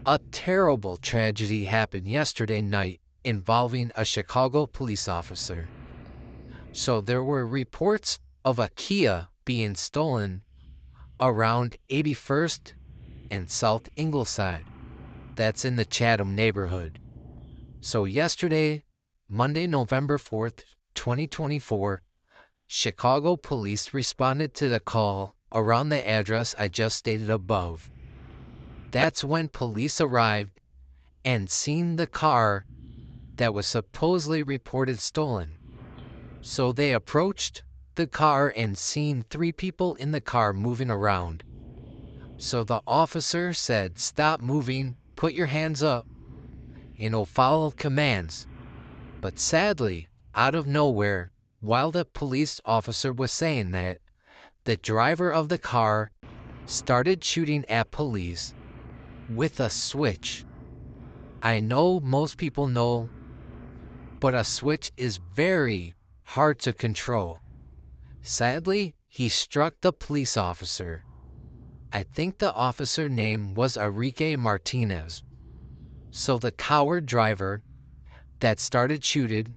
A terrible tragedy happened yesterday night involving a Chicago police officer. So there were reports of a Kia being stolen around 81st and South Ingleside. That's in the Chatham neighborhood. So yesterday, Monday, November 4th, 2024, Chicago police responded to the call around the address I just stated above. That's when police arrived and seen the car that was supposedly reported stolen. So they approached the car and seen 3 people in the car moving around. So the officer said, "Stop moving, put your hands up, follow commands." But sadly, out of nowhere, while the police officer was saying that, the driver of the car started shooting at police with a switch. I know most people know, but a switch is very hard to control. Sadly, he struck the police officer. I think the officer name was Enrique Martinez. So the coward driver that started shooting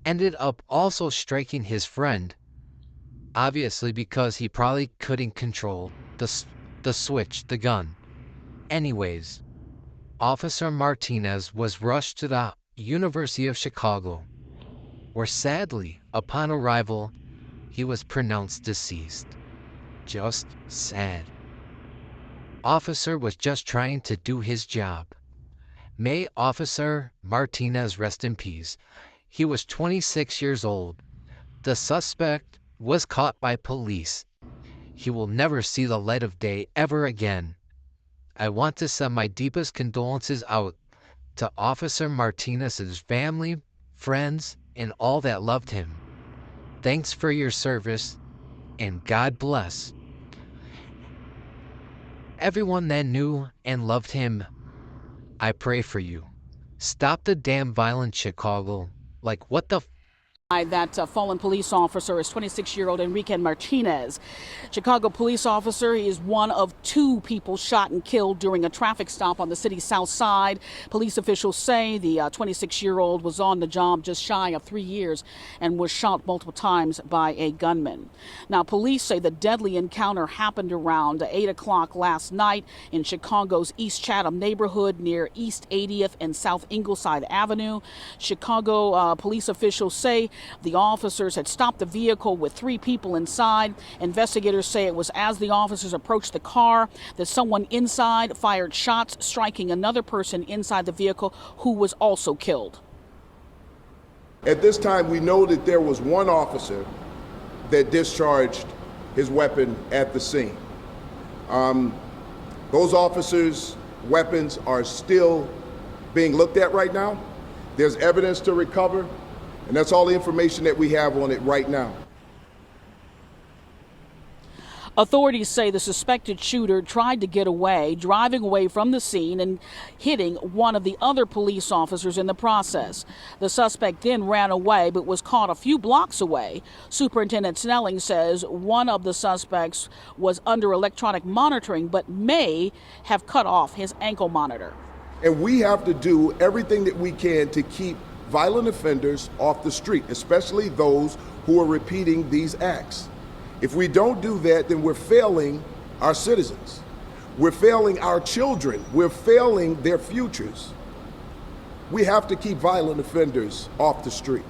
ended up also striking his friend, obviously because he probably couldn't control the switch, the gun. Anyways, Officer Martinez was rushed to the University of Chicago, where sadly, upon arrival, he was pronounced deceased. Just sad. Officer was just trying to do his job. May Officer Martinez rest in peace. He was 26 years old. The suspect was caught by police. He will never see the light of day ever again. I want to send my deepest condolences out to Officer Martinez's family, friends, and all that loved him. Thanks for your service, and God bless. Everyone that knew and loved him, I pray for you. Stop the damn violence, Chicago. Like, what the That fallen police officer is 26-year-old Enrique Martinez. Chicago police officer, he is one of 2 people shot and killed during a traffic stop on the city's south side. Police officials say the 26-year-old was on the job just shy of 3 years and was shot multiple times by a gunman. Now, police say the deadly encounter happened around 8 o'clock last night in Chicago's East Chatham neighborhood near East 80th and South Ingleside Avenue. Chicago police officials say the officers had stopped the vehicle with 3 people inside. Investigators say it was as the officers approached the car that someone inside fired shots, striking another person inside the vehicle who was also killed. At this time, we know that there was one officer that discharged his weapon at the scene. Those officers' weapons are still being looked at right now. There's evidence to recover. And that's all the information that we have on it right now. Authorities say the suspected shooter tried to get away, driving away from the scene and hitting one of the other police officers in the process. The suspect then ran away but was caught a few blocks away. Superintendent Snelling says one of the suspects was under electronic monitoring but may have cut off his ankle monitor. And we have to do everything that we can to keep violent offenders off the street, especially those who are repeating these acts. If we don't do that, then we're failing our citizens. We're failing our children. We're failing their futures. We have to keep violent offenders off the street.